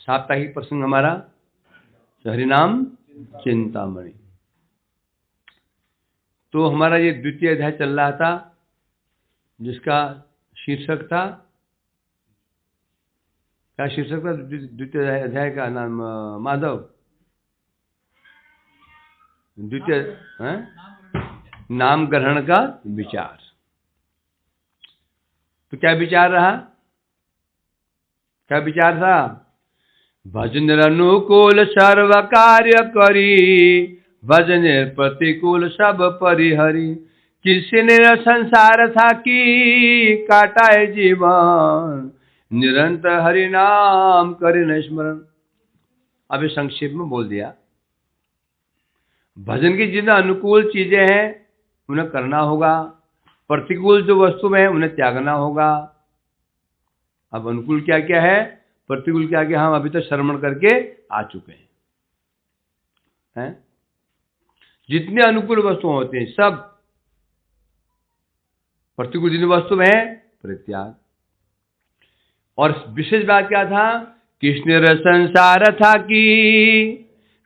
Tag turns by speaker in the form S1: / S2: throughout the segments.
S1: साप्ताहिक प्रसंग हमारा हरिनाम चिंतामणि। तो हमारा ये द्वितीय अध्याय चल रहा था, जिसका शीर्षक था, क्या शीर्षक था द्वितीय अध्याय का नाम? माधव, द्वितीय नाम ग्रहण का विचार। तो क्या विचार रहा? क्या विचार था? भजन अनुकूल सर्व कार्य करी, भजन प्रतिकूल सब परिहरी। किसी ने संसार था कि काटाए जीवन, निरंतर हरि नाम करे न स्मरण। अभी संक्षेप में बोल दिया। भजन की जिन अनुकूल चीजें हैं उन्हें करना होगा, प्रतिकूल जो वस्तु है उन्हें त्यागना होगा। अब अनुकूल क्या क्या है, प्रतिकूल क्या क्या हम अभी तक श्रवण करके आ चुके हैं। जितने अनुकूल वस्तु होते हैं सब, प्रतिकूल जितनी वस्तु है परित्याग। और विशेष बात क्या था? कृष्ण संसार था कि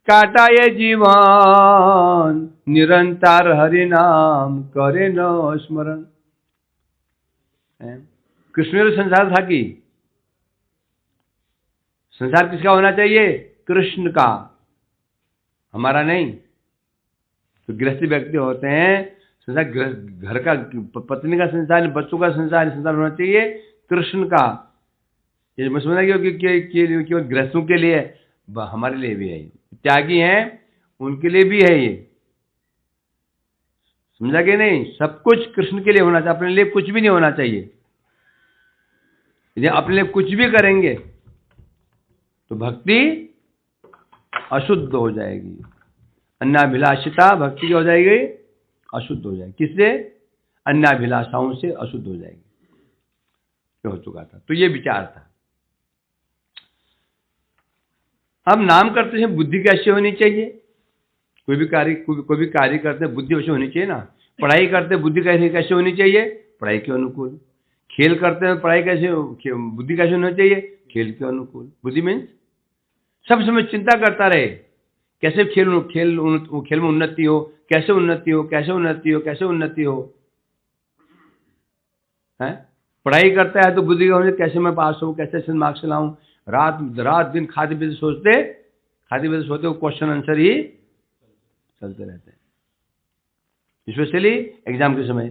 S1: काटा ये जीवन, निरंतर हरि नाम करे न स्मरण। कृष्ण संसार था कि संसार किसका होना चाहिए? कृष्ण का, हमारा नहीं। तो गृहस्थी व्यक्ति होते हैं, संसार घर का, पत्नी का संसार, बच्चों का संसार होना चाहिए कृष्ण का। ये मैं समझना केवल गृहस्थों के लिए, हमारे लिए भी है। त्यागी हैं उनके लिए भी है ये, समझा कि नहीं? सब कुछ कृष्ण के लिए होना चाहिए, अपने लिए कुछ भी नहीं होना चाहिए। यदि अपने लिए कुछ भी करेंगे तो भक्ति अशुद्ध हो जाएगी। अन्नाभिलाषिता भक्ति हो जाएगी, अशुद्ध हो जाएगी। किससे? अन्नाभिलाषाओं से अशुद्ध हो जाएगी। ये हो चुका था। तो ये विचार था। हम नाम करते हैं, बुद्धि कैसे होनी चाहिए? कोई भी कार्य करते हैं बुद्धि वैसे होनी चाहिए ना। पढ़ाई करते हैं बुद्धि कैसे होनी चाहिए? पढ़ाई के अनुकूल। खेल करते हैं पढ़ाई कैसे, बुद्धि कैसे होनी चाहिए? खेल के अनुकूल। बुद्धि मीन्स सब समय चिंता करता रहे कैसे खेल में उन्नति हो, कैसे उन्नति हो, कैसे उन्नति हो, कैसे उन्नति हो। है पढ़ाई करता है तो बुद्धि का कैसे मैं पास हूँ, कैसे अच्छे मार्क्स लाऊं। रात दिन खाते पीते सोते वो क्वेश्चन आंसर ही चलते रहते हैं, स्पेशली एग्जाम के समय,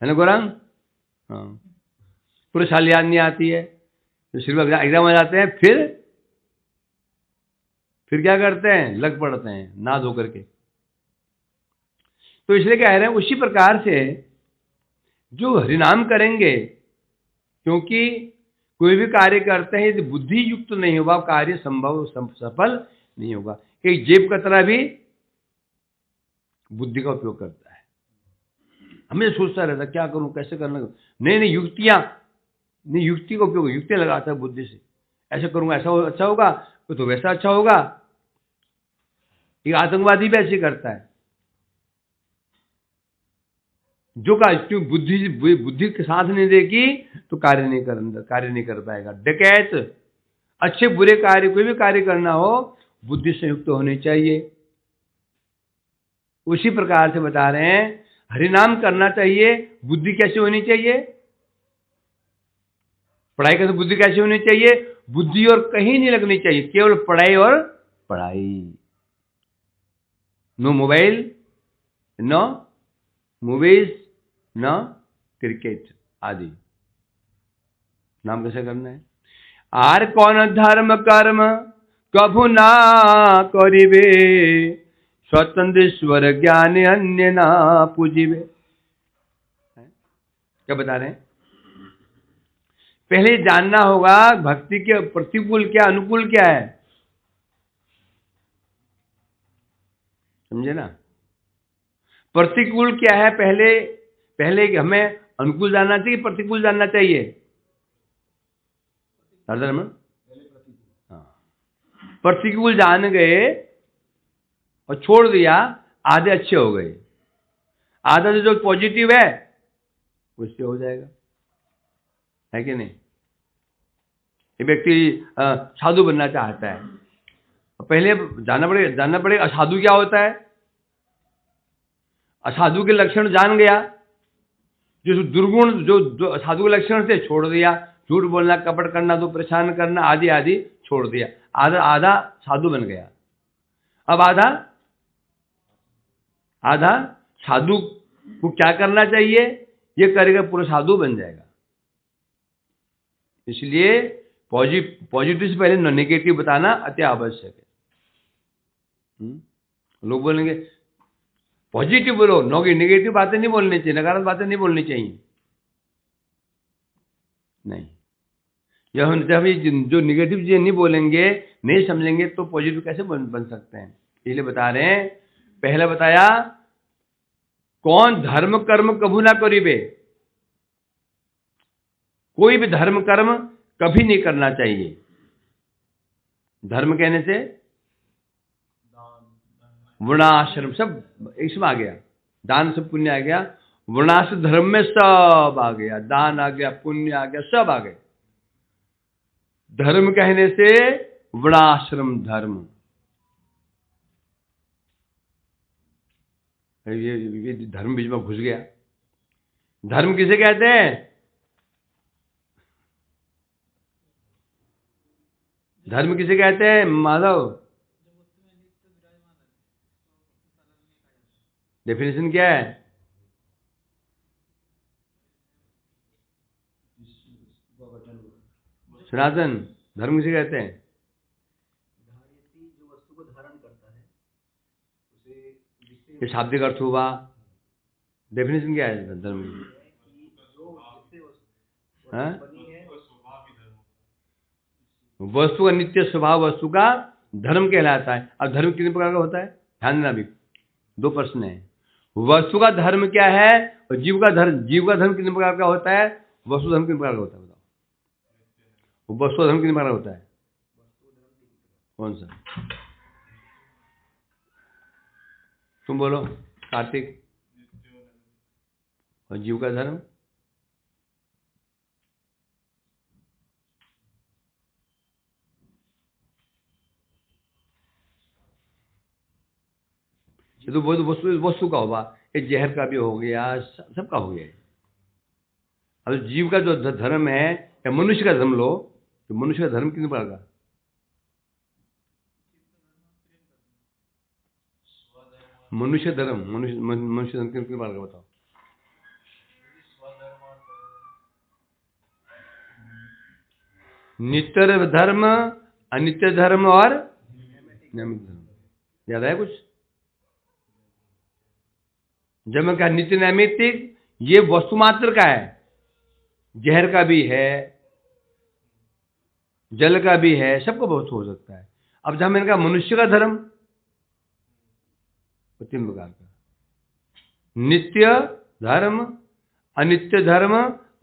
S1: है ना गौरंग? हाँ, पूरे साल याद नहीं आती है, तो सिर्फ एग्जाम आ जाते हैं, फिर क्या करते हैं? लग पड़ते हैं ना धो करके। तो इसलिए कह रहे हैं उसी प्रकार से जो हरिनाम करेंगे, क्योंकि कोई भी कार्य करते हैं यदि बुद्धि युक्त नहीं होगा कार्य सफल नहीं होगा। एक जेब कतरा भी बुद्धि का उपयोग करता है, हमें सोचता रहता क्या करूं, कैसे करना। नहीं युक्ति का उपयोग, युक्ति लगाता है बुद्धि से। ऐसा करूंगा ऐसा अच्छा होगा, तो वैसा अच्छा होगा। एक आतंकवादी भी ऐसे करता है, जो बुद्धि के साथ नहीं देगी तो कार्य नहीं कर पाएगा। डकैत अच्छे बुरे कार्य, कोई भी कार्य करना हो बुद्धि से युक्त होनी चाहिए। उसी प्रकार से बता रहे हैं हरिनाम करना चाहिए, बुद्धि कैसे होनी चाहिए? पढ़ाई कैसे, बुद्धि कैसे होनी चाहिए? बुद्धि और कहीं नहीं लगनी चाहिए, केवल पढ़ाई और पढ़ाई। नो मोबाइल, नो मूवीज, न क्रिकेट आदि। नाम कैसे करना है? आर कौन धर्म कर्म कभु ना करिबे, स्वतंत्र ईश्वर ज्ञान अन्य ना पूजिबे। क्या बता रहे हैं? पहले जानना होगा भक्ति के प्रतिकूल क्या, अनुकूल क्या है। समझे ना? प्रतिकूल क्या है, पहले हमें अनुकूल जानना चाहिए, प्रतिकूल जानना चाहिए। प्रतिकूल जान गए और छोड़ दिया, आधे अच्छे हो गए। आधा जो पॉजिटिव है उससे हो जाएगा, है कि नहीं? ये व्यक्ति साधु बनना चाहता है, पहले जानना पड़ेगा असाधु क्या होता है। असाधु के लक्षण जान गया, जो दुर्गुण जो असाधु के लक्षण थे छोड़ दिया, झूठ बोलना, कपट करना, तो परेशान करना आदि आदि छोड़ दिया, आधा साधु बन गया। अब आधा साधु को क्या करना चाहिए, ये करेगा पूरा साधु बन जाएगा। इसलिए पॉजिटिव से पहले नेगेटिव बताना अति आवश्यक है। लोग बोलेंगे पॉजिटिव बोलो, नेगेटिव बातें नहीं बोलनी चाहिए, नकारात्मक बातें नहीं बोलनी चाहिए। नहीं, जब हम जो नेगेटिव चीजें नहीं बोलेंगे, नहीं समझेंगे, तो पॉजिटिव कैसे बन सकते हैं। इसलिए बता रहे हैं, पहले बताया कौन धर्म कर्म कभू ना करीबे, कोई भी धर्म कर्म कभी नहीं करना चाहिए। धर्म कहने से वर्णाश्रम सब इसमें आ गया, दान सब पुण्य आ गया, वर्णाश्रम धर्म में सब आ गया, दान आ गया, पुण्य आ गया, सब आ गए। धर्म कहने से वर्णाश्रम धर्म, ये धर्म बीच में घुस गया। धर्म किसे कहते हैं? धर्म किसे कहते हैं माधव? डेफिनेशन क्या है? सनातन, धर्म किसे कहते हैं?
S2: जो वस्तु को धारण करता है उसे,
S1: ये शाब्दिक अर्थ हुआ। डेफिनेशन क्या है धर्म की? वस्तु का नित्य स्वभाव वस्तु का धर्म कहलाता है। अब धर्म कितने प्रकार का होता है, ध्यान देना। भी दो प्रश्न है, वस्तु का धर्म क्या है और जीव का धर्म कितने प्रकार का होता है, वस्तु धर्म कितने प्रकार का होता है? बताओ, वस्तु धर्म कितने प्रकार का होता है? कौन सा? तुम बोलो कार्तिक। और जीव का धर्म? ये तो वस्तु का होगा, ये जहर का भी हो गया, सबका हो गया। अब जीव का जो धर्म है, या मनुष्य का धर्म लो, तो मनुष्य का धर्म कितने प्रकार का? मनुष्य धर्म कितने प्रकार का बताओ? नित्य धर्म, अनित्य धर्म और नैमित्तिक धर्म। याद है कुछ? जब मैं कहा नित्य नैमित्तिक, ये वस्तु मात्र का है, जहर का भी है, जल का भी है, सबका बहुत हो सकता है। अब जहां मैंने कहा मनुष्य का धर्म, तीन प्रकार का, नित्य धर्म, अनित्य धर्म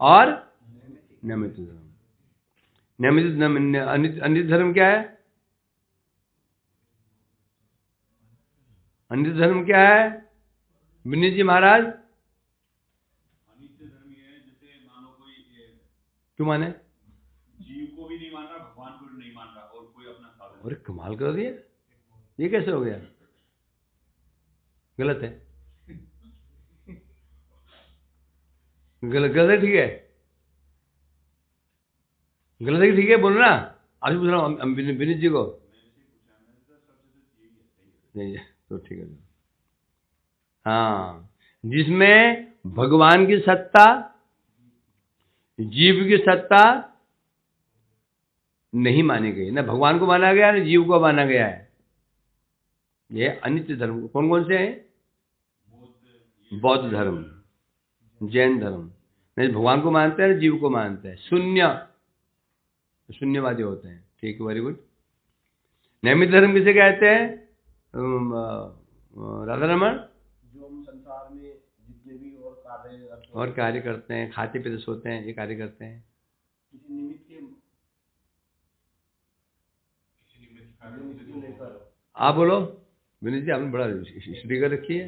S1: और नैमित्तिक धर्म। अनित्य धर्म क्या है? अनित्य धर्म क्या है विनीत जी महाराज?
S3: अनित्य धर्म ये है, जैसे मानो कोई
S1: क्यों माने?
S3: जीव को भी नहीं मान रहा, भगवान को भी नहीं मान रहा, और कोई अपना साधन।
S1: अरे कमाल कर दिया, ये कैसे हो गया? गलत है, गलत है, ठीक है, गलत है, ठीक है, बोलो ना। अभी पूछ रहा हूँ विनीत जी को। तो ठीक है। हाँ, जिसमें भगवान की सत्ता, जीव की सत्ता नहीं मानी गई, ना भगवान को माना गया ना जीव को माना गया है। ये अनित्य धर्म कौन कौन से हैं? बौद्ध धर्म, जैन धर्म। नहीं भगवान को मानते हैं, जीव को मानते हैं, शून्यवादी होते हैं। ठीक है, वेरी गुड। नैमित्तिक धर्म किसे कहते हैं राधा रमन?
S2: जो हम संसार में जितने भी
S1: और कार्य करते हैं, खाते पीते सोते हैं, ये कार्य करते हैं,
S2: किसी निमित्त के लेकर।
S1: आप बोलो विनीत जी, आपने बड़ा स्टडी कर रखी है।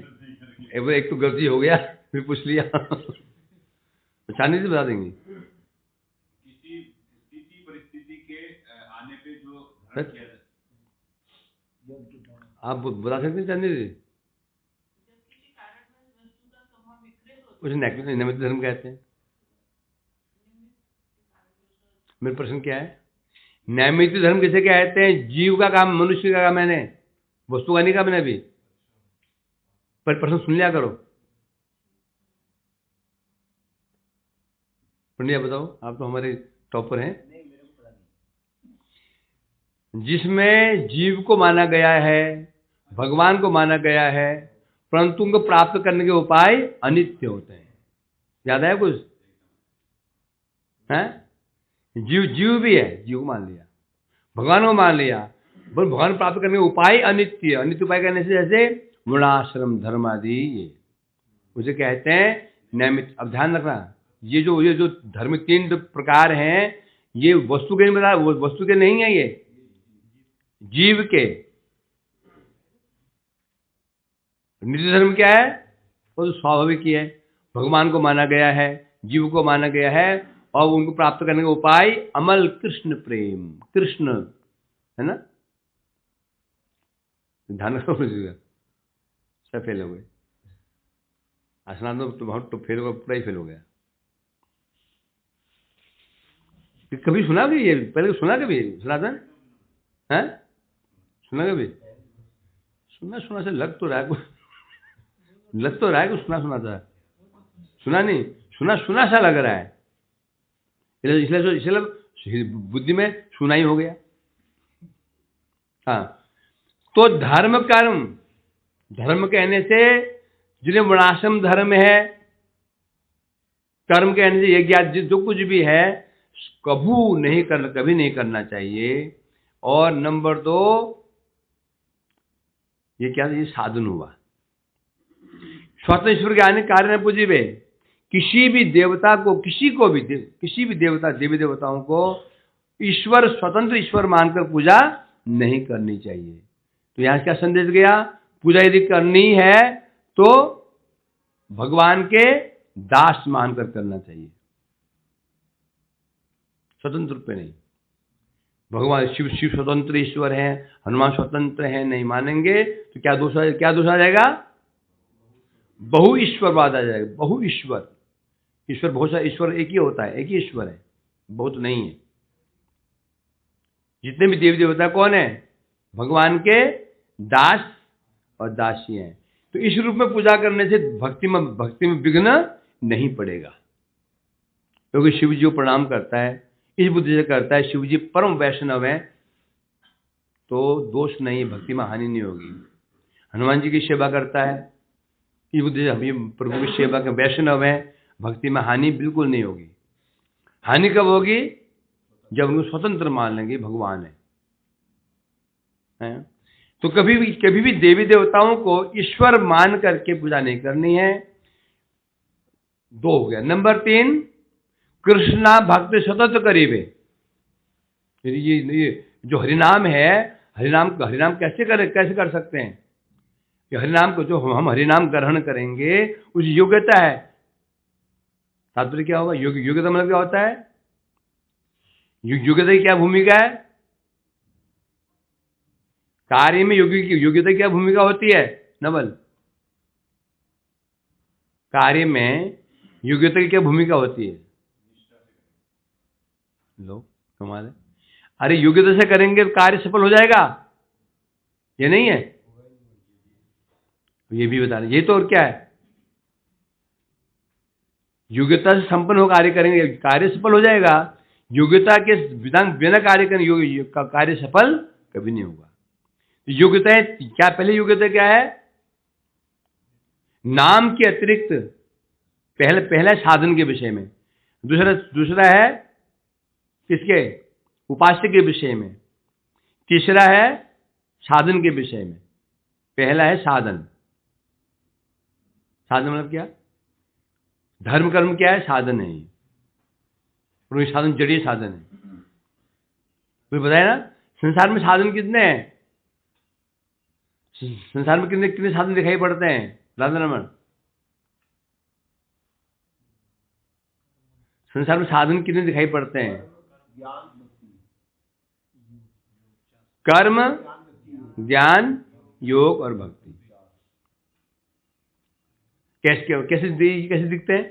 S1: एक तो गलती हो गया, फिर पूछ लिया। आसानी से बता देंगे।
S3: किसी स्थिति परिस्थिति के
S1: सच? आप बता सकते हैं चंदी जी? उसे नैमित्त धर्म कहते हैं। मेरा प्रश्न क्या है? नैमित्त धर्म किसे कहते हैं? जीव का काम, मनुष्य का काम, मैंने वस्तु का नहीं कहा मैंने अभी। पर प्रश्न सुन लिया करो। पंडित बताओ, आप तो हमारे टॉपर हैं। जिसमें जीव को माना गया है, भगवान को माना गया है, परंतु उनको प्राप्त करने के उपाय अनित्य होते हैं। याद है कुछ? है जीव, जीव भी है, जीव को मान लिया, भगवान को मान लिया, पर भगवान प्राप्त करने के उपाय अनित्य। अनित्य उपाय करने से जैसे वर्णाश्रम धर्म आदि, ये उसे कहते हैं नैमित्त। अब ध्यान रखना, ये जो धर्म 3 प्रकार हैं, ये वस्तु के नहीं बता, वस्तु के नहीं है, ये जीव के। नित्य धर्म क्या है? वो तो स्वाभाविक ही है, भगवान को माना गया है, जीव को माना गया है, और उनको प्राप्त करने का उपाय अमल कृष्ण प्रेम, कृष्ण है ना। ध्यान रखो, सब फेल हो गए। स्नान तो बहुत फेल हो गया, पूरा ही फेल हो गया। कभी सुना भी ये? पहले सुना कभी सनातन है? सुना कभी? सुना से लग तो रहा है कुछ, लग तो रहा है कुछ सुना था। सुना नहीं, सुना सा लग रहा है, इसलिए बुद्धि में सुना ही हो गया। हाँ, तो धर्म कर्म, धर्म कहने से जिन्हें वर्णाश्रम धर्म है, कर्म कहने से यज्ञ जो कुछ भी है, कभी नहीं करना चाहिए। और नंबर 2, ये क्या, ये साधन हुआ। स्वतः ईश्वर ज्ञानी कार्य न पूजिबे। किसी भी देवता को, किसी भी देवता, देवी देवताओं को ईश्वर, स्वतंत्र ईश्वर मानकर पूजा नहीं करनी चाहिए। तो यहां क्या संदेश गया? पूजा यदि करनी है तो भगवान के दास मानकर करना चाहिए, स्वतंत्र रूप में नहीं। भगवान शिव स्वतंत्र ईश्वर है, हनुमान स्वतंत्र है, नहीं मानेंगे तो क्या दोष आ जाएगा? बहु ईश्वरवाद आ जाएगा। बहु ईश्वर, ईश्वर बहुत सारे, ईश्वर एक ही होता है, एक ही ईश्वर है, बहुत नहीं है। जितने भी देवी देवता कौन है? भगवान के दास और दासी हैं। तो इस रूप में पूजा करने से भक्ति में विघ्न नहीं पड़ेगा, क्योंकि शिव जी को प्रणाम करता है, इस बुद्धि से करता है, शिव जी परम वैष्णव है, तो दोष नहीं, भक्ति में हानि नहीं होगी। हनुमान जी की सेवा करता है, इस बुद्धि से हम प्रभु की सेवा के वैष्णव है, भक्ति में हानि बिल्कुल नहीं होगी। हानि कब होगी? जब उनको स्वतंत्र मान लेंगे भगवान है। तो कभी भी देवी देवताओं को ईश्वर मान करके पूजा नहीं करनी है। 2 हो गया। नंबर 3, कृष्णा भक्ति सतत करीबे। ये जो हरिनाम है, हरिनाम कैसे कर सकते हैं? कि हरिनाम को जो हम हरिनाम ग्रहण करेंगे, उस योग्यता है। तात्पर्य क्या होगा? योग्यता मतलब क्या होता है? योग्यता की क्या भूमिका है? कार्य में योग्यता की क्या भूमिका होती है नवल? कार्य में योग्यता की क्या भूमिका होती है? लो कमाल है। अरे योग्यता से करेंगे तो कार्य सफल हो जाएगा, ये नहीं है? ये भी बता रहे, ये तो और क्या है? योग्यता से संपन्न हो कार्य करेंगे, कार्य सफल हो जाएगा। योग्यता के बिना कार्य करेंगे, कार्य सफल कभी नहीं होगा। योग्यता है क्या? पहले योग्यता क्या है? नाम के अतिरिक्त पहला साधन के विषय में, दूसरा है किसके? उपास्य के विषय में, तीसरा है साधन के विषय में। पहला है साधन। साधन मतलब क्या? धर्म कर्म क्या है? साधन है। और ये साधन जड़ीय साधन है। कोई बताए ना, संसार में साधन कितने हैं? संसार में कितने साधन दिखाई पड़ते हैं? राधा रमन, संसार में साधन कितने दिखाई पड़ते हैं? कर्म, ज्ञान, योग और भक्ति। कैसे दिखते हैं,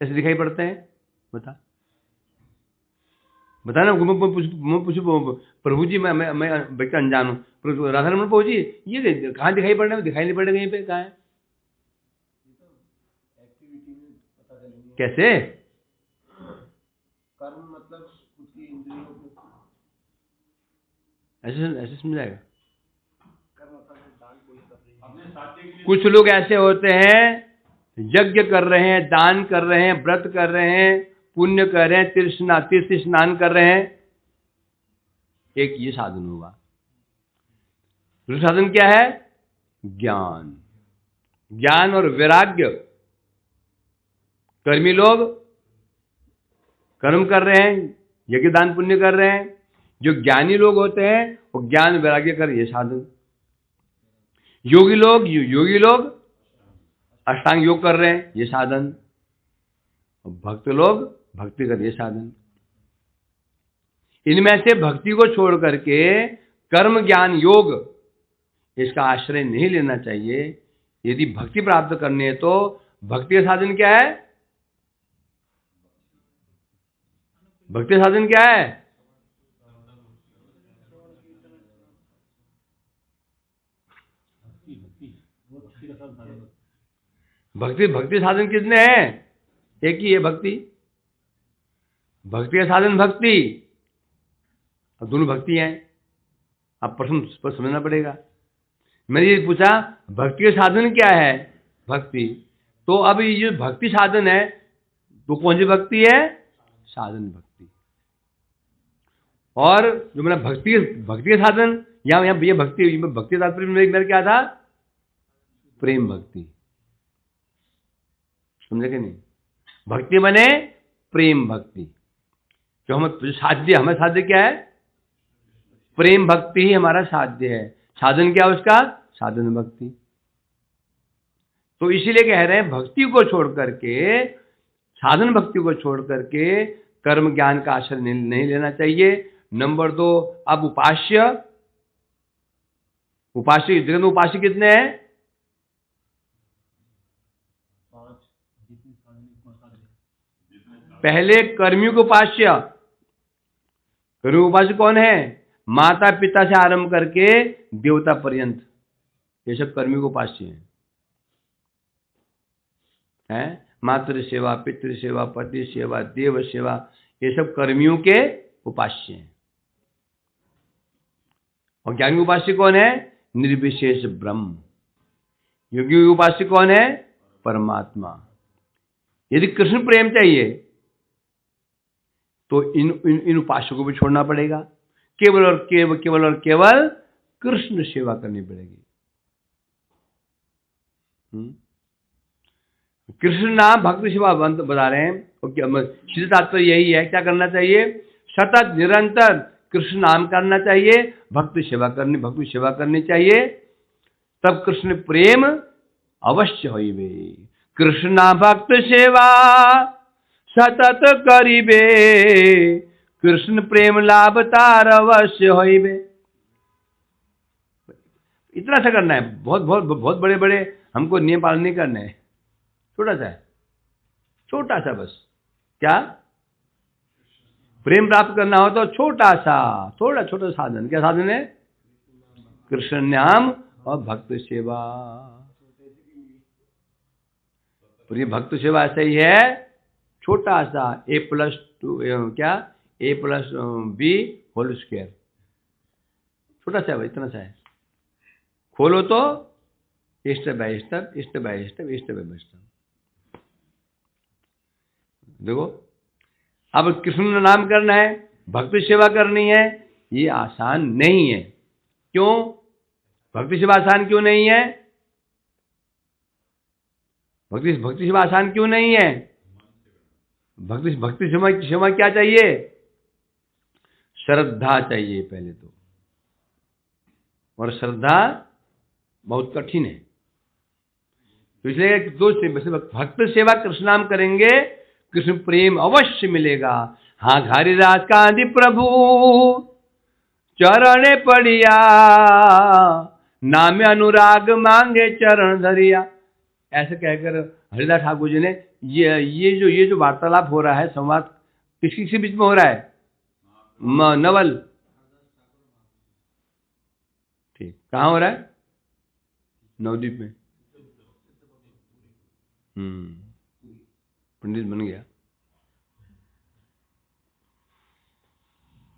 S1: कैसे दिखाई पड़ते हैं? बता ना। मैं पूछू प्रभु जी, मैं व्यक्ति अनजान हूँ, राधा रमन प्रभु जी ये कहाँ दिखाई पड़ रहा है? दिखाई नहीं पड़ रहा कहीं पे, कहाँ है?
S2: एक्टिविटी में पता चलेंगे।
S1: कैसे?
S2: कर्म मतलब खुद की इंद्रियों को,
S1: ऐसे समझाएगा।
S2: कर्म मतलब दान कोई कर रही है।
S3: अपने साथी के लिए
S1: कुछ लोग ऐसे होते हैं, यज्ञ कर रहे हैं, दान कर रहे हैं, व्रत कर रहे हैं, पुण्य कर रहे हैं, तीर्थ स्नान कर रहे हैं। एक ये साधन होगा। दूसरा साधन क्या है? ज्ञान। ज्ञान और वैराग्य। कर्मी लोग कर्म कर रहे हैं, यज्ञ दान पुण्य कर रहे हैं। जो ज्ञानी लोग होते हैं वो ज्ञान वैराग्य कर, ये साधन। योगी लोग अष्टांग योग कर रहे हैं, ये साधन। भक्त लोग भक्ति कर, ये साधन। इनमें से भक्ति को छोड़ करके कर्म, ज्ञान, योग, इसका आश्रय नहीं लेना चाहिए। यदि भक्ति प्राप्त करनी है तो भक्ति का साधन क्या है? भक्ति का साधन क्या है? भक्ति साधन कितने हैं? एक ही है भक्ति। भक्ति का साधन भक्ति, और दोनों भक्ति हैं। अब प्रश्न पर समझना पड़ेगा। मैंने ये पूछा भक्ति का साधन क्या है? भक्ति। तो अब ये जो भक्ति साधन है, तो कौन सी भक्ति है? साधन भक्ति। और जो मेरा भक्ति का साधन, यहाँ ये भक्ति तात्पर्य मेरा क्या था? प्रेम भक्ति। समझे कि नहीं? भक्ति बने प्रेम भक्ति। जो हमें साध्य क्या है? प्रेम भक्ति ही हमारा साध्य है। साधन क्या है उसका? साधन भक्ति। तो इसीलिए कह रहे हैं भक्ति को छोड़ करके, साधन भक्ति को छोड़ करके कर्म ज्ञान का आश्रय नहीं लेना चाहिए। नंबर 2, अब उपास्य जगत में उपास्य कितने हैं?
S2: 5।
S1: पहले कर्मियों को उपास्य। कर्मियों उपास्य कौन है? माता पिता से आरंभ करके देवता पर्यंत, ये सब कर्मियों को उपास्य हैं। मातृ सेवा, पितृ सेवा, पति सेवा, देव सेवा, ये सब कर्मियों के उपास्य हैं। और ज्ञानी उपास्य कौन है? निर्विशेष ब्रह्म। योगी उपास्य कौन है? परमात्मा। यदि कृष्ण प्रेम चाहिए तो इन उपास्यों को भी छोड़ना पड़ेगा। केवल और केवल कृष्ण सेवा करनी पड़ेगी। कृष्ण नाम भक्ति सेवा बता रहे हैं। सीधे तात्पर्य यही है, क्या करना चाहिए? सतत निरंतर कृष्ण नाम करना चाहिए, भक्ति सेवा करनी चाहिए। तब कृष्ण प्रेम अवश्य होइबे। कृष्ण भक्त सेवा सतत करिबे, कृष्ण प्रेम लाभ तार अवश्य होइबे। इतना सा करना है। बहुत बड़े बड़े हमको नियम पालन नहीं करने हैं। छोटा सा बस। क्या? प्रेम प्राप्त करना हो तो छोटा साधन। क्या साधन है? कृष्ण नाम और भक्त सेवा। तो ये भक्त सेवा ऐसा ही है, छोटा सा A+2 क्या? A+B whole square. छोटा सा है, इतना सा है। खोलो तो स्टेप बाय स्टेप। देखो, अब कृष्ण नाम करना है, भक्ति सेवा करनी है, ये आसान नहीं है। क्यों? भक्ति सेवा आसान क्यों नहीं है? भक्ति सेवा आसान क्यों नहीं है? भक्ति सेवा क्या चाहिए? श्रद्धा चाहिए पहले तो, और श्रद्धा बहुत कठिन है। तो इसलिए भक्त सेवा कृष्ण नाम करेंगे, कृष्ण प्रेम अवश्य मिलेगा। हाँ, घारी राज कांति प्रभु चरण पड़िया, नाम अनुराग मांगे चरण धरिया। ऐसे कहकर हरिदास ठाकुर जी ने ये जो वार्तालाप हो रहा है, संवाद किसी बीच में हो रहा है? नवल, ठीक, कहाँ हो रहा है? नवद्वीप में। पंडित बन गया।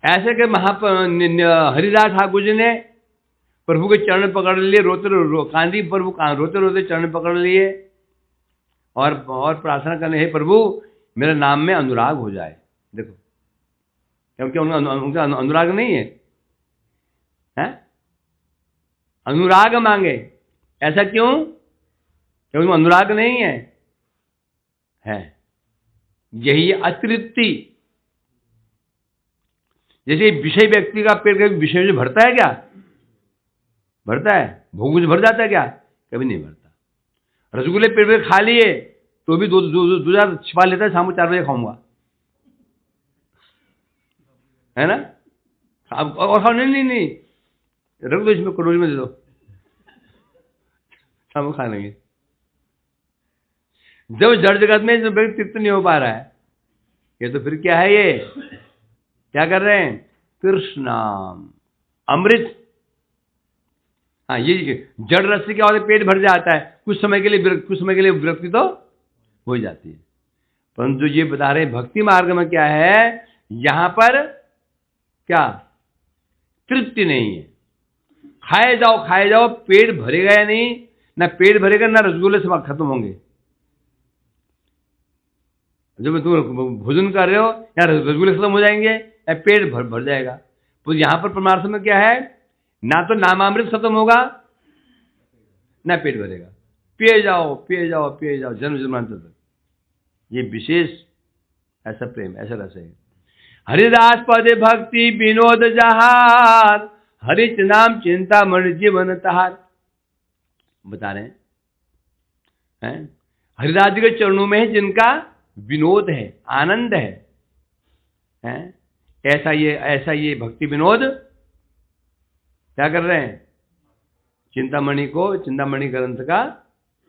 S1: ऐसे के हरिदास ठाकुर जी ने प्रभु के चरण पकड़ लिए, कांदी प्रभु रोते रोते चरण पकड़ लिए और प्रार्थना करने, हे प्रभु मेरे नाम में अनुराग हो जाए। देखो, क्योंकि उनका अनुराग नहीं है, हैं? अनुराग मांगे, ऐसा क्यों? क्योंकि अनुराग नहीं है, यही अतृप्ति। जैसे विषय व्यक्ति का पेट कभी विषय से भरता है क्या? भरता है? भोग से भर जाता है क्या? कभी नहीं भरता। रसगुल्ले पेट में खा लिए तो भी दो छिपा लेता है, शाम को 4 बजे खाऊंगा, है ना? अब और खाओ, नहीं रख दो इसमें, कटोरी में दे दो, शाम को खा लेंगे। जब जड़ जगत में तृप्त नहीं हो पा रहा है, ये तो फिर क्या है? ये क्या कर रहे हैं? कृष्णाम अमृत। हाँ, ये जड़ रस से क्या होता है? पेट भर जाता है, कुछ समय के लिए विरक्ति तो हो जाती है। परंतु ये बता रहे भक्ति मार्ग में क्या है, यहां पर क्या तृप्ति नहीं है। खाए जाओ, पेट भरेगा या नहीं? ना पेट भरेगा, ना रसगुल्ले से खत्म होंगे। जब तुम भोजन कर रहे हो, या रसगुल्ले खत्म हो जाएंगे या पेट भर जाएगा। तो यहां पर परमार्थ में क्या है? ना तो नामामृत खत्म होगा, ना पेट भरेगा। पिए जाओ जन्म जन्मांतर तक। ये विशेष ऐसा प्रेम, ऐसा रस है। हरिदास पदे भक्ति विनोद जहार, हरिच नाम चिंता मन जीवन तहार। बता रहे हैं हरिदास जी के चरणों में है जिनका विनोद है, आनंद है? ऐसा ये भक्ति विनोद क्या कर रहे हैं? चिंतामणि ग्रंथ का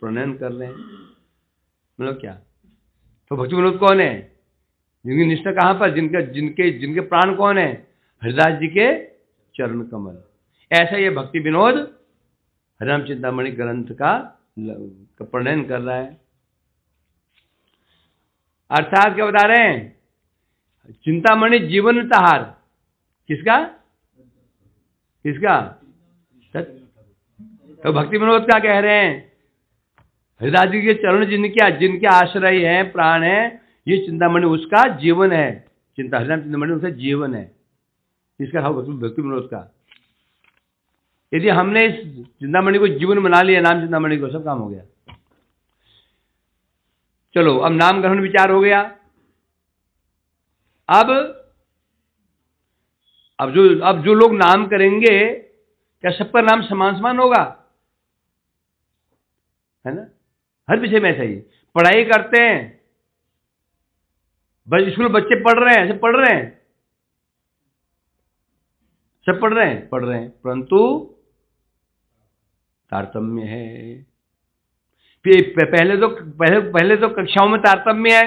S1: प्रणयन कर रहे हैं। मतलब क्या? तो भक्ति विनोद कौन है? जिनकी निष्ठा कहां पर? जिनके प्राण कौन है? हरिदास जी के चरण कमल। ऐसा ये भक्ति विनोद हरिनाम चिंतामणि ग्रंथ का प्रणयन कर रहा है। अर्थात क्या बता रहे हैं? चिंतामणि जीवन तहार। किसका? तो भक्ति विनोद क्या कह रहे हैं? हरिदास जी के चरण जिनके आश्रय हैं, प्राण है, ये चिंतामणि उसका जीवन है। हरिनाम चिंतामणि उसका जीवन है। इसका भक्ति विनोद का। यदि हमने इस चिंतामणि को जीवन बना लिया, नाम चिंतामणि को, सब काम हो गया। चलो, अब नाम ग्रहण विचार हो गया। अब जो लोग नाम करेंगे, क्या सबका नाम समान होगा? है ना? हर विषय में ऐसा ही। पढ़ाई करते हैं, बस स्कूल बच्चे पढ़ रहे हैं, सब पढ़ रहे हैं, परंतु तारतम्य है। पहले तो कक्षाओं में तारतम्य है,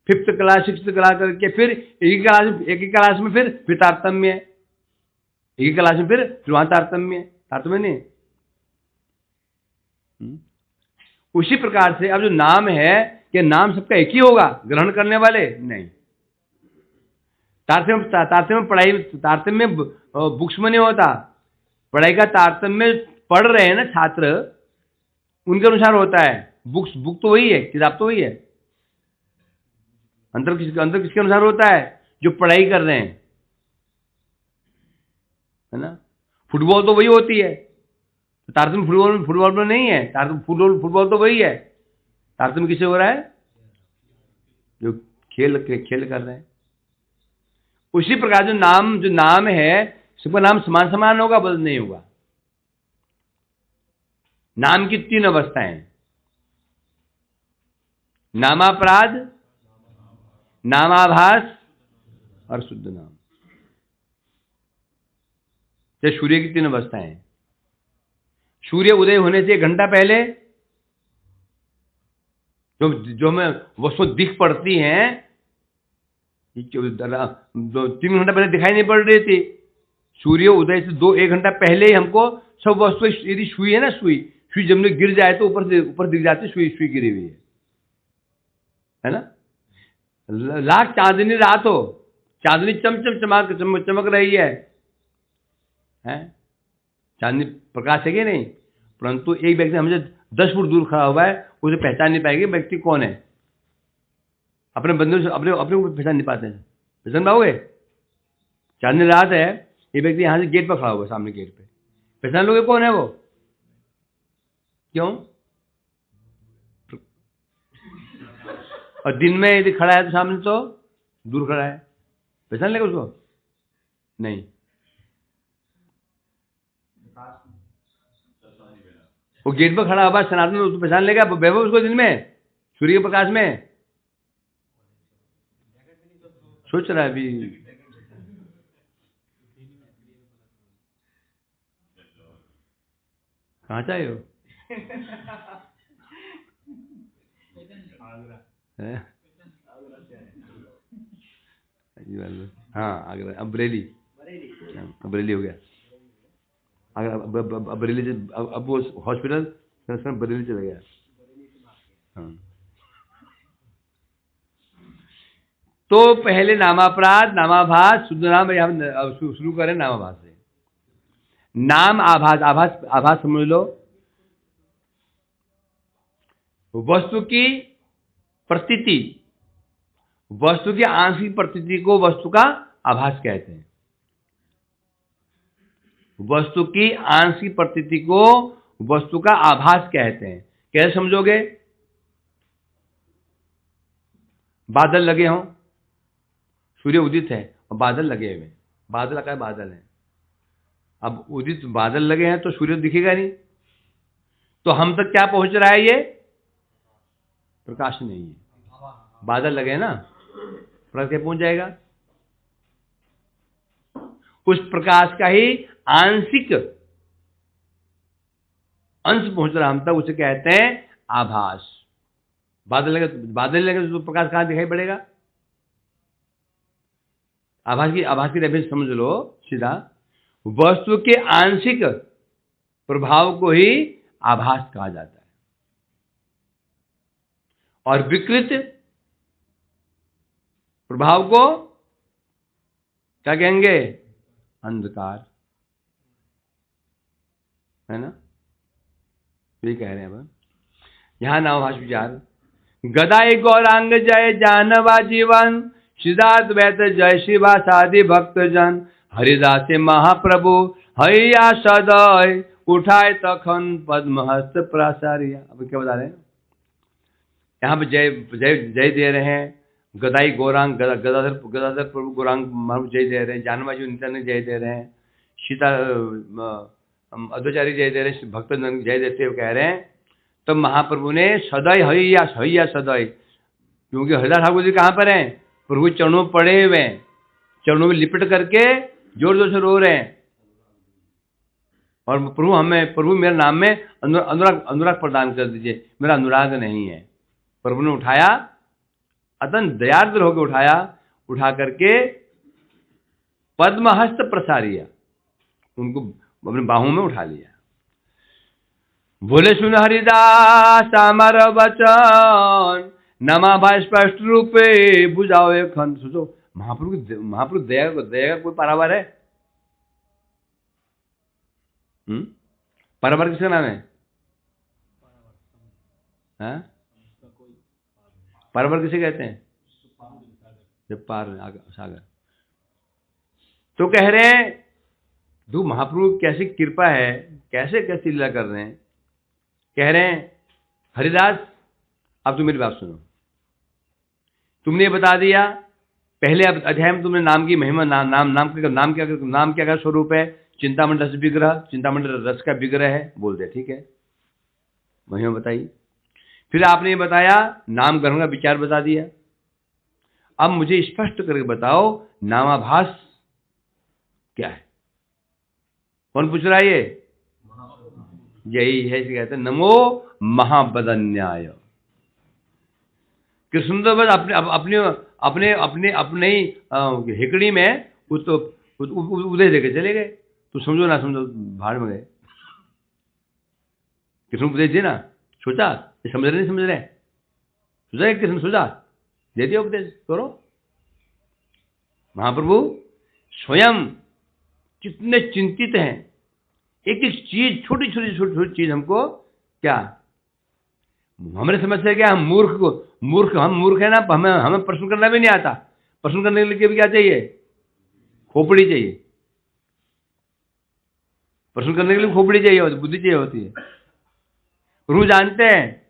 S1: 5th क्लास 6th क्लास करके, फिर एक ही क्लास में फिर तारतम्य है, एक ही क्लास में फिर वहां तारतम्य नहीं। उसी प्रकार से अब जो नाम है, कि नाम सबका एक ही होगा ग्रहण करने वाले? नहीं। तारतम्य बुक्स में नहीं होता। पढ़ाई का तारतम्य पढ़ रहे हैं ना छात्र, उनके अनुसार होता है। बुक तो वही है, किताब तो वही है। अंतर किसके अनुसार होता है? जो पढ़ाई कर रहे हैं, है ना? फुटबॉल तो वही होती है, तारतम्य फुटबॉल में नहीं है। फुटबॉल तो वही है, तारतम्य किससे हो रहा है? जो खेल कर रहे हैं। उसी प्रकार जो नाम है, सबका नाम समान होगा? बदल नहीं होगा। नाम की 3 अवस्थाएं हैं: नामापराध, नामाभास और शुद्ध नाम। जैसे सूर्य की 3 अवस्थाएं हैं। सूर्य उदय होने से 1 घंटा पहले जो हमें वस्तु दिख पड़ती हैं, 3 घंटा पहले दिखाई नहीं पड़ रही थी। सूर्य उदय से 1 घंटा पहले ही हमको सब वस्तु, यदि सुई है ना, सुई जब में गिर जाए तो ऊपर दिख जाती, सुई गिरी हुई है ना। लाख चांदनी रात हो, चांदनी चमक रही है, चांदनी प्रकाश है कि नहीं, परंतु एक व्यक्ति हमसे 10 फुट दूर खड़ा हुआ है, उसे पहचान नहीं पाएगी व्यक्ति कौन है। अपने बंदे से अपने को पहचान नहीं पाते हैं, पहचान पाओगे? चांदनी रात है, ये व्यक्ति यहां से गेट पर खड़ा हुआ है, सामने गेट पे, पहचान लोगे कौन है वो? क्यों? और दिन में यदि खड़ा है तो सामने तो दूर खड़ा है, पहचान लेगा उसको? नहीं। वो गेट पर खड़ा हुआ सनातन, उसको पहचान लेगा वैभव उसको दिन में, सूर्य के प्रकाश में? सोच रहा है अभी। कहाँ से आए हो? हाँ आगरा, अब बरेली हो गया। अब बरेली से अब वो हॉस्पिटल बरेली चला गया। हाँ। तो पहले नामापराध, नामाभास, शुद्ध नाम, यहाँ शुरू करें नामाभास से। नाम आभास, आभास समझ लो, वस्तु की प्रतीति, वस्तु की आंशिक प्रतीति को वस्तु का आभास कहते हैं। वस्तु की आंशिक प्रतीति को वस्तु का आभास कहते हैं। कैसे समझोगे? बादल लगे हों, सूर्य उदित है और बादल लगे हुए, बादल का बादल है। अब उदित बादल लगे हैं तो सूर्य दिखेगा नहीं, तो हम तक क्या पहुंच रहा है? ये प्रकाश नहीं है, बादल लगे हैं ना, प्रकाश क्या पहुंच जाएगा? उस प्रकाश का ही आंशिक अंश पहुंच रहा हम तक, उसे कहते हैं आभास। बादल लगे तो प्रकाश कहां दिखाई पड़ेगा? आभास की रेफरेंस समझ लो सीधा, वस्तु के आंशिक प्रभाव को ही आभास कहा जाता है, और विकृत प्रभाव को क्या कहेंगे? अंधकार, है ना। ये कह रहे हैं अब यहां नामाभास विचार। गदाई गौरांग जय जानवा जीवन, सिद्धाद्वैत जय शिवा साधि भक्त जन, हरिदास महाप्रभु हैया सदय, उठाए तखन पद्महस्त प्राचार्य। अब क्या बता रहे हैं? यहाँ पे जय जय जय दे रहे हैं, गदाई गौरांग गदाधर प्रभु गौरांग महाप्रभु जय दे रहे हैं, जानवा जी नित्यानंद जय दे रहे हैं, सीता अद्वैचार्य जय दे रहे हैं, भक्तजन जय देते हुए कह रहे हैं। तो महाप्रभु ने सदय हैया सदय, क्योंकि हरिदास ठाकुर जी कहाँ पर हैं? प्रभु चरणों में पड़े हुए हैं, चरणों में लिपट करके जोर जोर से रो रहे हैं, और प्रभु मेरे नाम में अनुराग प्रदान कर दीजिए, मेरा अनुराग नहीं है। प्रभु ने उठाया, अतन दयार्द्र होकर उठाया, उठा करके पद्महस्त प्रसारिया, उनको अपने बाहों में उठा लिया। बोले सुन हरिदास अमर वचन, नामाभास स्पष्ट रूपे बुझाओ खन। सोचो महाप्रभु दया का कोई पारावार है? पारावार किसका नाम है? पारावार किसे कहते हैं? जब पार सागर। तो कह रहे हैं दो महाप्रभु कैसी कृपा है, कैसे लीला कर रहे हैं। कह रहे हैं हरिदास अब तुम मेरी बात सुनो, तुमने बता दिया पहले अध्याय में, तुमने नाम की महिमा, नाम क्या स्वरूप है? चिंतामणि रस विग्रह, चिंतामणि रस का विग्रह है, बोल दिया, ठीक है, महिमा बताई। फिर आपने ये बताया नाम ग्रहण का विचार बता दिया। अब मुझे स्पष्ट करके बताओ नामाभास क्या है? कौन पूछ रहा है ये? यही है, इसे कहते हैं नमो महाबदन्याय। कृष्ण तो बस अपने अपने अपने ही हिकड़ी में उदय देके चले गए। तो समझो ना समझो, भाड़ में गए। कृष्ण उपदेश दिए ना, सोचा ये समझ रहे नहीं समझ रहे, सोचा कृष्ण सोचा दे दिया उपदेश, करो। महाप्रभु स्वयं कितने चिंतित हैं, एक एक चीज, छोटी छोटी चीज हमको क्या, हमारे समस्या क्या, हम मूर्ख है ना, हमें प्रश्न करना भी नहीं आता। प्रश्न करने के लिए भी क्या चाहिए? खोपड़ी चाहिए। प्रश्न करने के लिए खोपड़ी चाहिए, बुद्धि चाहिए होती है। प्रभु जानते हैं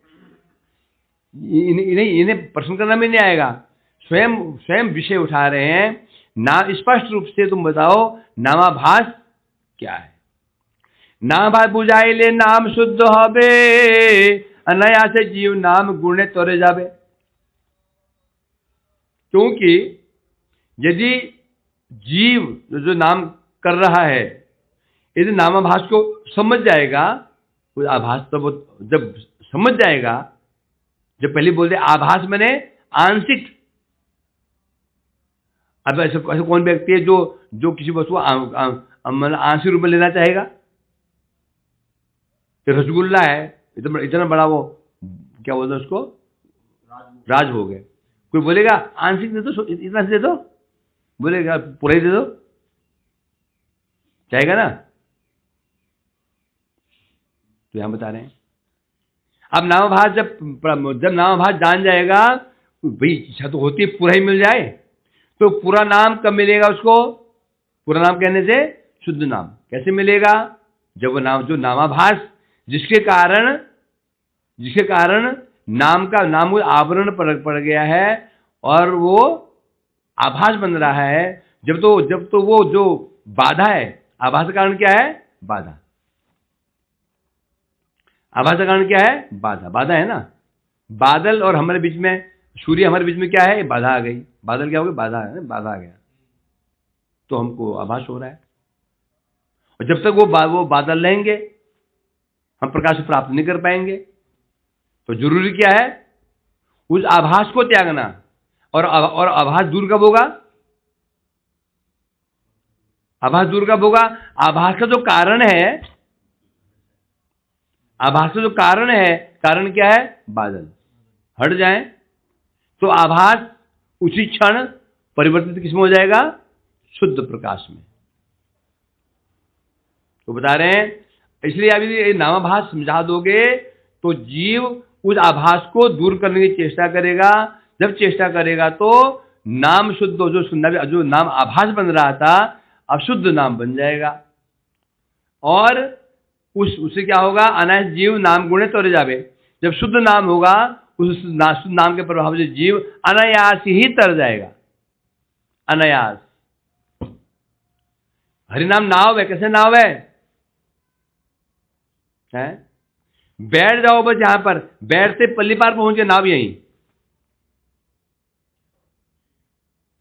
S1: इन्हें प्रश्न करना भी नहीं आएगा, स्वयं विषय उठा रहे हैं। ना स्पष्ट रूप से तुम बताओ नामाभास क्या है? नामाभास बुझाई ले नाम शुद्ध होबे, अनायासे जीव नाम गुणे तोरे जावे। क्योंकि यदि जीव जो नाम कर रहा है, यदि नामाभास को समझ जाएगा, कोई आभास तो वो जब समझ जाएगा, जब पहले बोलते आभास मैंने आंशिक। अब ऐसे कौन व्यक्ति है जो किसी वस्तु मतलब आंशिक रूप में लेना चाहेगा? तो रसगुल्ला है, इतना बड़ा, वो क्या बोलते हैं उसको, राजभोग है। कोई बोलेगा आंशिक दे दो, इतना से दे दो, बोलेगा पूरा ही दे दो, चाहेगा ना? तो यहां बता रहे हैं, अब नामाभास जब नामाभास जान जाएगा, भाई इच्छा तो होती है पूरा ही मिल जाए। तो पूरा नाम कब मिलेगा उसको? पूरा नाम कहने से शुद्ध नाम कैसे मिलेगा? जब वो नाम, जो नामाभास जिसके कारण नाम को आवरण पड़ गया है और वो आभास बन रहा है, जब तो वो जो बाधा है, आभास का कारण क्या है? बाधा। आभास का कारण क्या है? बाधा है ना। बादल और हमारे बीच में, सूर्य हमारे बीच में क्या है? बाधा आ गई। बादल क्या हो गया? बाधा है, बाधा आ गया, तो हमको आभास हो रहा है। और जब तक वो बादल रहेंगे, हम प्रकाश प्राप्त नहीं कर पाएंगे। तो जरूरी क्या है? उस आभास को त्यागना। और आभास दूर कब होगा? आभास दूर कब होगा? आभास का जो कारण है, आभास का जो कारण है, कारण क्या है? बादल हट जाए तो आभास उसी क्षण परिवर्तित किसमें हो जाएगा? शुद्ध प्रकाश में। तो बता रहे हैं, इसलिए अभी ये नामाभास समझा दोगे तो जीव उस आभास को दूर करने की चेष्टा करेगा। जब चेष्टा करेगा तो नाम शुद्ध, जो नाम आभास बन रहा था, अब शुद्ध नाम बन जाएगा। और उससे क्या होगा? अनायास जीव नाम गुणे तोरे जावे। जब शुद्ध नाम होगा, उस नाम के प्रभाव से जीव अनायास ही तर जाएगा। अनायास। हरिनाम नाव है। कैसे नाव है? बैठ जाओ बस, यहां पर बैठते पल्ली पार पहुंच गए, नाव यहीं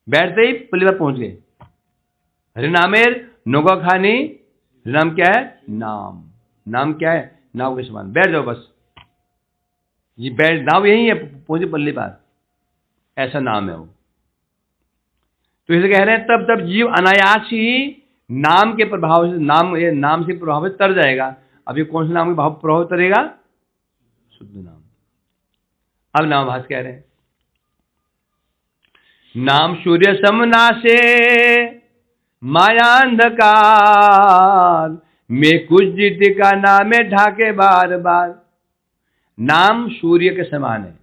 S1: बैठते ही पल्ली पार पहुंच गए। हरिनामेर नौका खानी। हरिनाम क्या है? नाम क्या है? नाव के समान। बैठ जाओ बस, ये बैठ, नाव यही है, पहुंचे पल्ली पार, ऐसा नाम है वो। तो इसे कह रहे हैं तब जीव अनायास ही नाम के प्रभाव से, नाम से प्रभावित तर जाएगा। अब ये कौन से नाम के भाव प्रभावित करेगा? शुद्ध नाम। अब नामाभास कह रहे हैं, नाम सूर्य समनाशे माया अंधकार में कुछ जित का नाम है ढाके बार बार। नाम सूर्य के समान है।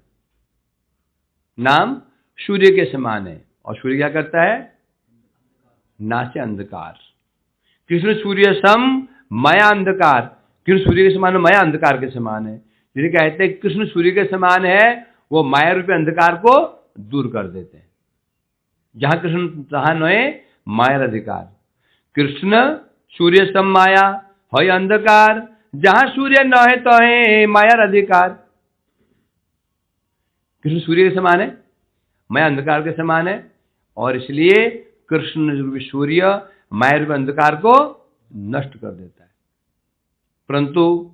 S1: नाम सूर्य के समान है। और सूर्य क्या करता है? नाशे अंधकार। कृष्ण सूर्य सम माया अंधकार। कृष्ण सूर्य के समान है, माया अंधकार के समान है। जिसे कहते हैं कृष्ण सूर्य के समान है, वो माया रूपी अंधकार को दूर कर देते हैं। जहां कृष्ण तहां नए माया अधिकार। कृष्ण सूर्य सम माया है अंधकार, जहां सूर्य न है तो है माया अधिकार। कृष्ण सूर्य के समान है, माया अंधकार के समान है, और इसलिए कृष्ण रूपी सूर्य माया रूपी अंधकार को नष्ट कर देता है। परंतु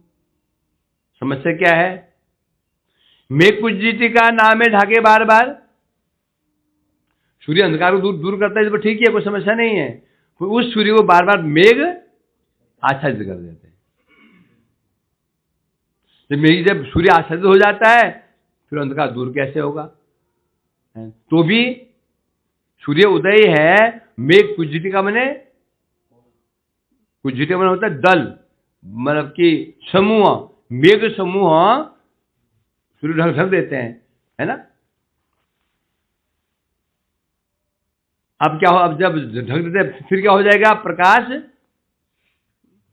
S1: समस्या क्या है? मेघ कुज्जिति का नाम है ढाके बार बार। सूर्य अंधकार को दूर करता है तो ठीक है, कोई समस्या नहीं है। उस सूर्य को बार बार मेघ आच्छादित कर देते हैं। जब सूर्य आच्छादित हो जाता है फिर अंधकार दूर कैसे होगा? तो भी सूर्य उदय है, मेघ कुज्जिति का मैंने, कुज्जिति का होता है दल, मतलब कि समूह, मेघ समूह सूर्य ढक देते हैं, है ना। अब क्या हो? अब जब ढक देते हैं फिर क्या हो जाएगा? प्रकाश,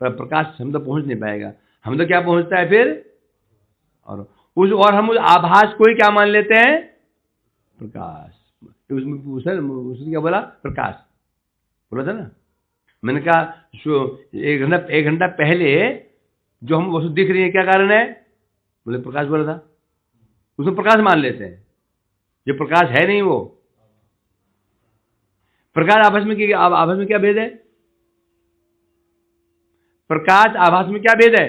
S1: प्रकाश हम तो पहुंच नहीं पाएगा। हम तो क्या पहुंचता है फिर? और हम उस आभास को ही क्या मान लेते हैं? प्रकाश। उसने क्या बोला? प्रकाश बोला था ना। मैंने कहा एक घंटा पहले जो हम वस्तु दिख रही है क्या कारण है? बोले प्रकाश बोला था। उसमें प्रकाश मान लेते हैं, ये प्रकाश है नहीं। वो प्रकाश आभास में क्या भेद है? प्रकाश आभास में क्या भेद है?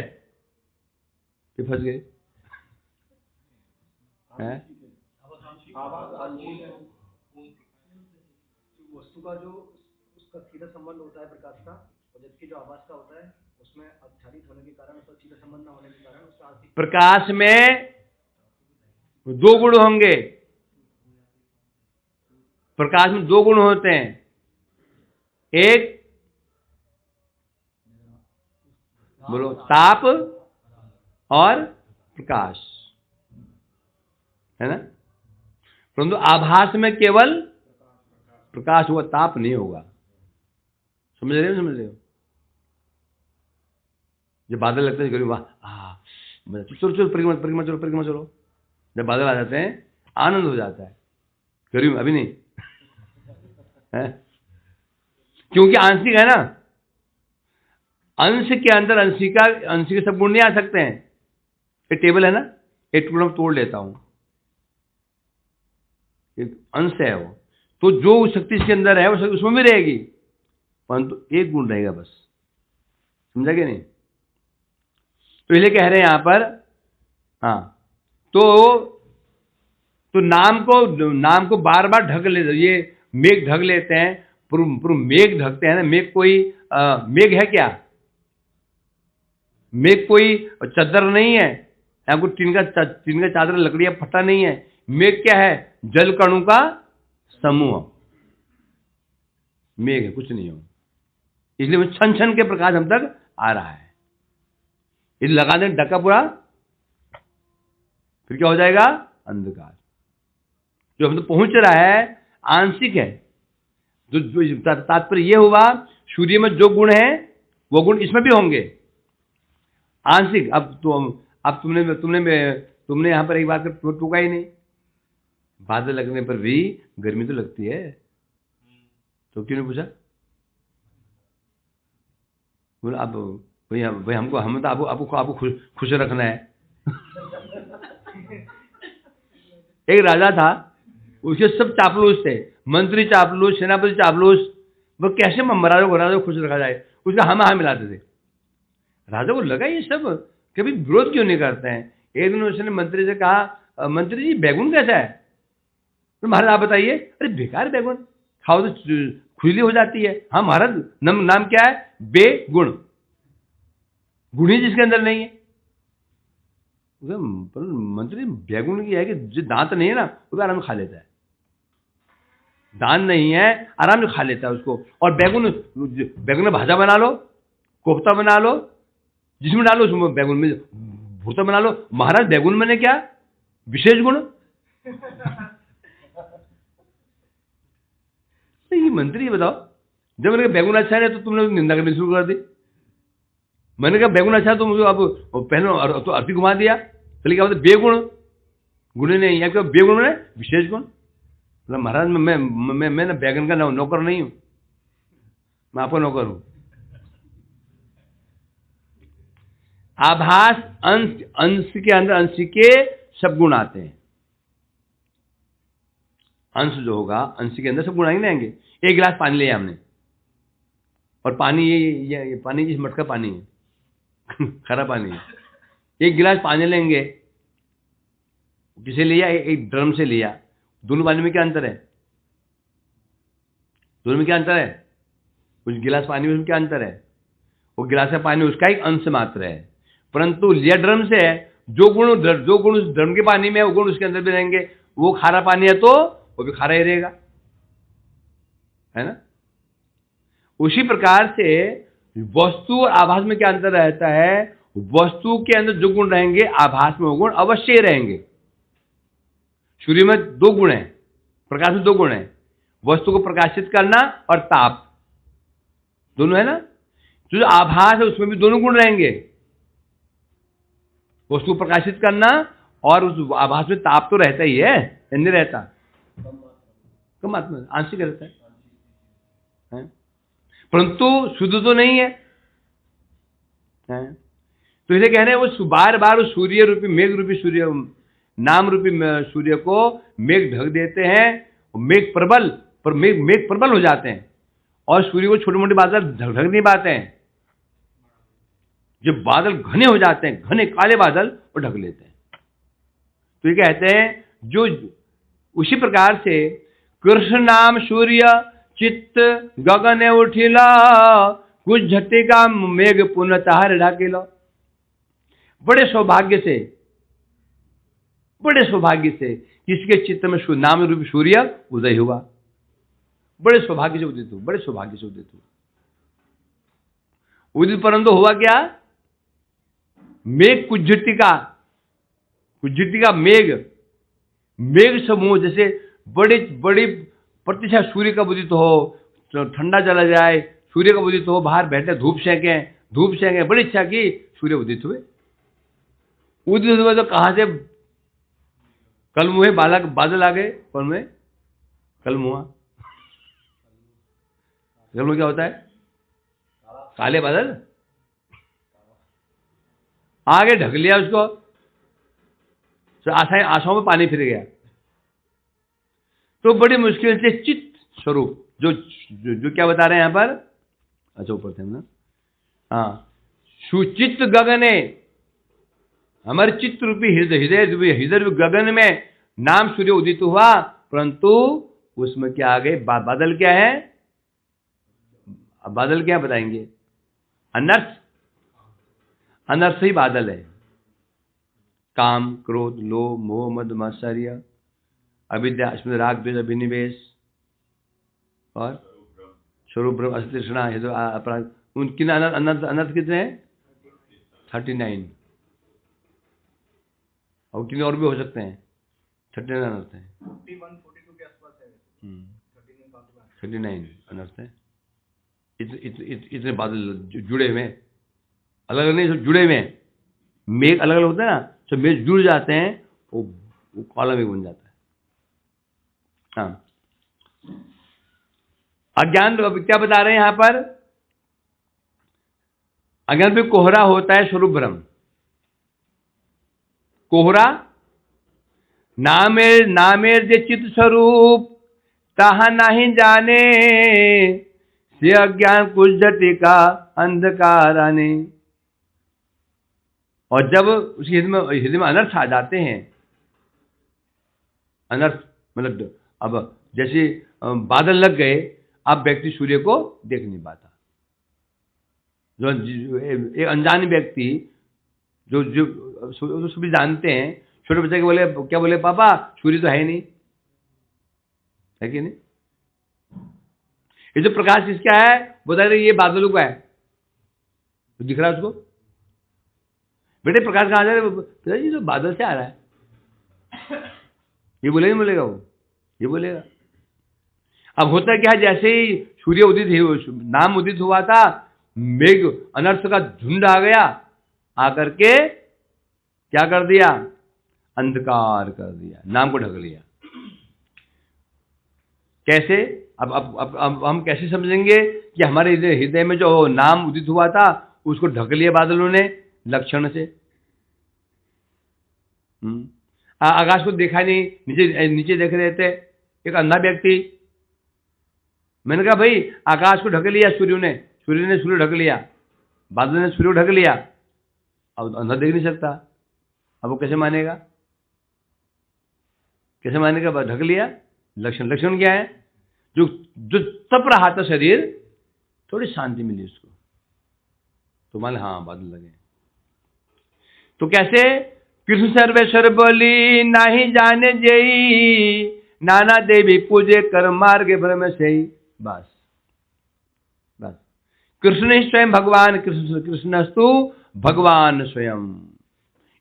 S1: ये फंस गए हैं।
S2: वस्तु का जो उसका सीधा संबंध होता है प्रकाश का, और जबकि जो आभास का होता है उसमें आच्छादित होने के कारण, उसका सीधा संबंध न होने के कारण उसका
S1: प्रकाश में दो गुण होंगे। प्रकाश में दो गुण होते हैं, एक बोलो ताप और प्रकाश, है ना। परंतु आभास में केवल प्रकाश होगा, ताप नहीं होगा। समझ रहे हो? जब बादल लगते हैं वाह चलो परिक्रमा चलो। जब बादल आ जाते हैं आनंद हो जाता है। करीब अभी नहीं है, क्योंकि आंशिक है ना। अंश के अंदर अंशिक के सब गुण नहीं आ सकते हैं। ये टेबल है ना, एक टुकड़ा तोड़ लेता हूं, एक अंश है वो, तो जो शक्ति इसके अंदर है वो उसमें भी रहेगी, परंतु एक गुण रहेगा बस। समझा क्या नहीं? तो इसलिए कह रहे हैं यहां पर, हाँ, तो नाम को बार बार ढक लेते, ये मेघ ढक लेते हैं, पूर्व मेघ ढकते हैं ना। मेघ कोई मेघ है क्या? मेघ कोई चादर नहीं है, या कोई टीन का चादर, लकड़ी या फट्टा नहीं है। मेघ क्या है? जल कणों का समूह मेघ है, कुछ नहीं हो। इसलिए वो छन छन के प्रकाश हम तक आ रहा है। इसे लगा दें ढका पूरा, फिर क्या हो जाएगा? अंधकार। जो हम तो पहुंच रहा है आंशिक है। जो तात्पर्य ये हुआ, सूर्य में जो गुण है वो गुण इसमें भी होंगे, आंशिक। अब तुमने यहां पर एक बात टूका ही नहीं। बादल लगने पर भी गर्मी तो लगती है, तो क्यों नहीं पूछा? बोला अब भाई हमको, हम तो आपको खुश रखना है। एक राजा था, उसके सब चापलूस थे, मंत्री चापलूस, सेनापति चापलूस। वो कैसे राजा को खुश रखा जाए, उसका हम मिलाते थे। राजा को लगा ये सब कभी विरोध क्यों नहीं करते हैं। एक दिन उसने मंत्री से कहा, मंत्री जी बैगुन कैसा है? तो महाराज आप बताइए। अरे बेकार बैगुन, खाओ तो खुजली हो जाती है। हाँ महाराज, नाम क्या है? बेगुण, गुण ही जिसके अंदर नहीं है। मंत्री बैगुन की है कि जो दांत नहीं है ना वो आराम से खा लेता है, दांत नहीं है आराम से खा लेता है उसको। और बैगुन में भाजा बना लो, कोफ्ता बना लो, जिसमें डालो उसमें बैगुन में भुर्ता बना लो। महाराज बैगुन में ने क्या विशेष गुण? ये मंत्री बताओ, जब मैंने कहा बैगुन अच्छा है तो तुमने निंदा करनी शुरू कर दी। मैंने कहा बैगुन अच्छा, तुम अब पहले तो अर्थी घुमा दिया। चलिए क्या बोलते? बेगुण, गुण नहीं है, बेगुण में विशेष गुण। मतलब महाराज मैं ना बैगन का नौकर नहीं हूं, मैं आपका नौकर हूं। आभास अंश के अंदर अंश के सब गुण आते हैं। अंश जो होगा अंश के अंदर सब गुण आएंगे। एक गिलास पानी लिया हमने और पानी ये पानी जिस मटका पानी है खरा पानी है। एक गिलास पानी लेंगे, किसे लिया, एक ड्रम से लिया, दोनों पानी में क्या अंतर है? दोनों में क्या अंतर है? उस गिलास पानी में क्या अंतर है? वो गिलास का पानी उसका एक अंश मात्र है, परंतु लिया ड्रम से है, जो गुण उस ड्रम के पानी में है वो गुण उसके अंदर भी रहेंगे। वो खारा पानी है तो वो भी खारा ही रहेगा, है ना। उसी प्रकार से वस्तु और आभास में क्या अंतर रहता है? वस्तु के अंदर जो गुण रहेंगे आभास में वो गुण अवश्य ही रहेंगे। सूर्य में 2 गुण हैं, प्रकाश में 2 गुण हैं, वस्तु को प्रकाशित करना और ताप, दोनों है ना। जो आभास है उसमें भी दोनों गुण रहेंगे, वस्तु को प्रकाशित करना और उस आभास में ताप तो रहता ही है, नहीं रहता, कम मात्रा में आंशिक रहता है, परंतु शुद्ध तो नहीं है। तो इसे कह रहे हैं वो बार बार उस सूर्य रूपी मेघ रूपी सूर्य नाम रूपी सूर्य को मेघ ढक देते हैं, मेघ प्रबल हो जाते हैं और सूर्य को छोटे मोटे बादल ढक नहीं पाते हैं। जब बादल घने हो जाते हैं, घने काले बादल, वो ढक लेते हैं। तो ये कहते हैं जो उसी प्रकार से कृष्ण नाम सूर्य चित्त गगन उठिला, कुछ झटिका मेघ पुनः ताहर ढाकिला। बड़े सौभाग्य से किसके चित्त में नाम रूपी सूर्य उदय हुआ, बड़े सौभाग्य से उदित हुआ। उदित परंतु हुआ क्या? मेघ कुज्झटिका मेघ समूह, जैसे बड़ी प्रतिशा सूर्य का उदित हो, तो ठंडा चला जाए, सूर्य का उदित हो, बाहर बैठे धूप सेंके, बड़ी इच्छा की सूर्य उदित हुए तो कहां से कलमुहे बादल आ गए। कौन में? कलमुहा क्या होता है? काले बादल आगे ढक लिया उसको, तो आशाओं में पानी फिर गया। तो बड़ी मुश्किल से चित्त स्वरूप जो क्या बता रहे हैं यहां पर, अच्छा ऊपर थे ना, हाँ, सुचित्त गगने, हमारे चित्त रूपी हृदय गगन में नाम सूर्य उदित हुआ, परंतु उसमें क्या आ गए? बादल क्या है? बादल क्या बताएंगे? अनर्थ ही बादल है। काम, क्रोध, लोभ, मोह, मद, मात्सर्य, अविद्या, अस्मिन् राग, द्वेष, अभिनिवेश और स्वरूप ब्रह्म, असतृष्णा, अपराध। उनके अनर्थ कितने हैं? 39। और कितने और भी हो सकते हैं? 39 अनर्थ है।
S2: 41-42 के आसपास है।
S1: 39 अनर्थ है। इतने बादल जुड़े हुए, अलग अलग नहीं, सब जुड़े हुए हैं। मेघ अलग अलग होता है ना, तो मेघ जुड़ जाते हैं, वो काला मेघ बन जाता है। हाँ, अज्ञान क्या बता रहे हैं यहां पर? अज्ञान पे कोहरा होता है स्वरूप ब्रह्म। कोहरा नामेर जे चित्त स्वरूप ताहा नहीं जाने, से अज्ञान कुछ झटिका अंधकार आने। और जब उसके हृदय में अनर्थ आ जाते हैं, अनर्थ मतलब अब जैसे बादल लग गए, अब व्यक्ति सूर्य को देख नहीं पाता। जो एक अनजान व्यक्ति जो सभी जानते हैं, छोटे बच्चे के क्या बोले, पापा सूर्य तो है ही नहीं, है कि नहीं? ये जो प्रकाश इसका है, बता रहे ये बादलों का है, तो दिख रहा है उसको। बेटे प्रकाश कहां जा रहा है? पिताजी तो बादल से आ रहा है। ये बोलेगा नहीं बोलेगा? वो ये बोलेगा। अब होता क्या है, जैसे ही सूर्य नाम उदित हुआ था, मेघ अनर्थ का झुंड आ गया, आकर के क्या कर दिया? अंधकार कर दिया, नाम को ढक लिया। कैसे? अब हम कैसे समझेंगे कि हमारे हृदय में जो नाम उदित हुआ था उसको ढक लिया बादलों ने लक्षण से। आकाश को देखा नहीं, नीचे देख रहे थे, एक अंधा व्यक्ति। मैंने कहा भाई आकाश को ढक लिया सूर्य ने, सूर्य ने सूर्य ढक लिया, बादल ने सूर्य ढक लिया, अब अंधा देख नहीं सकता, अब वो कैसे मानेगा? कैसे मानेगा? बस ढक लिया। लक्षण क्या है? जो जो तप रहा था शरीर, थोड़ी शांति मिली उसको, तो मान हाँ बादल लगे। तो कैसे? कृष्ण सर्वेश्वर बोली नाही जाने जेई, नाना देवी पूजे कर मार्ग भ्रम से। बस बस, कृष्ण ही स्वयं भगवान, कृष्णस्तु भगवान स्वयं।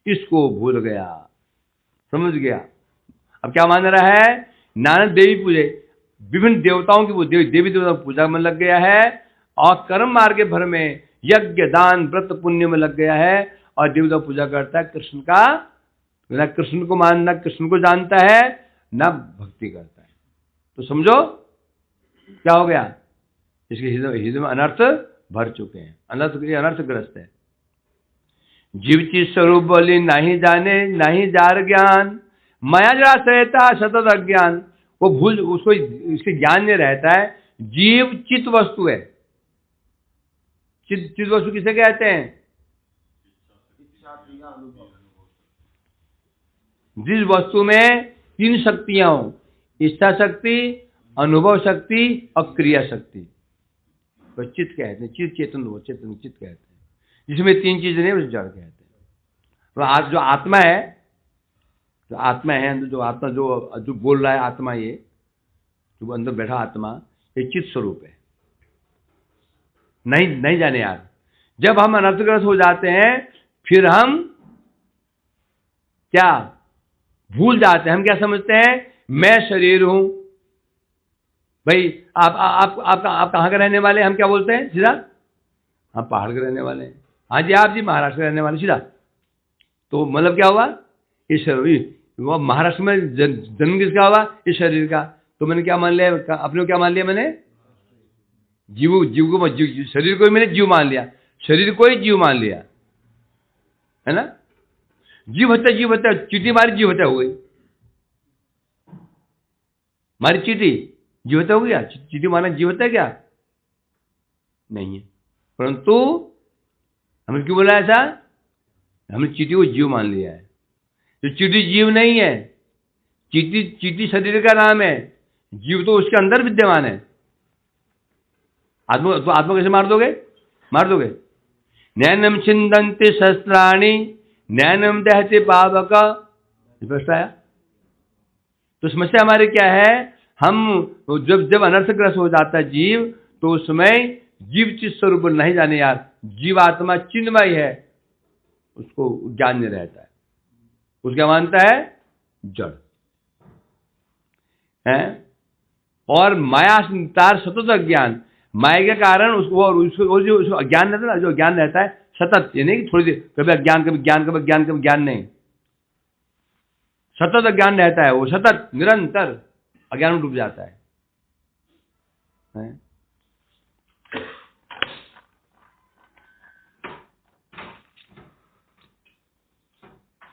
S1: इसको भूल गया, समझ गया। अब क्या मान रहा है? नाना देवी पूजे, विभिन्न देवताओं की देवी देवताओं की पूजा में लग गया है, और कर्म मार्ग भर में यज्ञ दान व्रत पुण्य में लग गया है, और देवता पूजा करता है कृष्ण का, ना कृष्ण को मानना, कृष्ण को जानता है, ना भक्ति करता है। तो समझो क्या हो गया? इसके हृदय में अनर्थ भर चुके हैं, अनर्थग्रस्त है। जीव चीज स्वरूप बोली नहीं जाने नहीं जार ज्ञान, माया जराश्रयता सतत अज्ञान। वो भूल, उसको इसके ज्ञान में रहता है। जीव चित वस्तु है। चित वस्तु किसे कहते हैं? जिस वस्तु में तीन शक्तियां हो, इच्छा शक्ति, अनुभव शक्ति और क्रिया शक्ति, तो चित्त कहते हैं। चित्त चेतन वो चेतन चित्त कहते हैं। जिसमें तीन चीजें नहीं, उसे जड़ कहते हैं। तो आज जो आत्मा है, जो आत्मा है, जो आत्मा जो बोल रहा है, आत्मा, ये जो अंदर बैठा आत्मा, ये चित्त स्वरूप है। नहीं जाने यार, जब हम अनर्थग्रस्त हो जाते हैं, फिर हम क्या भूल जाते हैं? हम क्या समझते हैं? मैं शरीर हूं। भाई आप कहां के रहने वाले? हम क्या बोलते हैं सीधा? हम पहाड़ के रहने वाले हैं। हाँ जी, आप जी महाराष्ट्र के रहने वाले, सीधा। तो मतलब क्या हुआ? इस शरीर, वो महाराष्ट्र में जन्म किसका हुआ? इस शरीर का। तो मैंने क्या मान लिया? अपने को क्या मान लिया मैंने? जीव को, शरीर को मैंने जीव मान लिया, शरीर को ही जीव मान लिया, है ना? जीव हत्या, चींटी मारी, जीव हत्या हो गई। मारी चींटी, जीव हत्या हो गया। चींटी मारना जीव हत्या क्या? नहीं है। परंतु हमने क्यों बोला ऐसा? हमने चींटी को जीव मान लिया है। तो चींटी जीव नहीं है, चींटी शरीर का नाम है, जीव तो उसके अंदर विद्यमान है। आत्मा कैसे मार दोगे? नैनम छिंदन्ति शस्त्राणि नैनम दहति पावक। स्पष्ट आया? तो समस्या हमारी क्या है? हम जब अनर्थग्रस्त हो जाता है जीव, तो उसमें जीव चित्त स्वरूप नहीं जाने यार, जीवात्मा चिन्मय है, उसको ज्ञान नहीं रहता है। उसको क्या मानता है? जड़ है। और माया तार सतत अज्ञान, माया के कारण उसको जो ज्ञान रहता है ना, जो ज्ञान रहता है सतत, ये नहीं कि थोड़ी देर कभी अज्ञान, कभी ज्ञान नहीं, सतत अज्ञान रहता है। वो सतत निरंतर अज्ञान में डूब जाता है।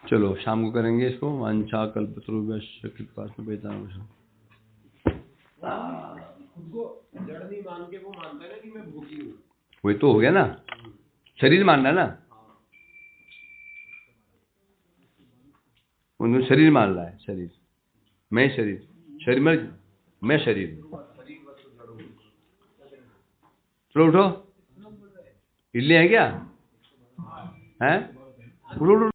S1: चलो शाम को करेंगे इसको। वांछा कल्पतरुभ्यश्च कृपासिंधुभ्यो वैष्णवेभ्यो।
S4: खुद को जड़ नहीं मान के वो मानता है ना कि मैं भोगी हूँ।
S1: वही तो हो गया ना, शरीर मानना ना, उन्होंने शरीर मान रहा है। शरीर, मैं शरीर में मैं शरीर। चलो उठो, इडली है क्या? हैं? उठो।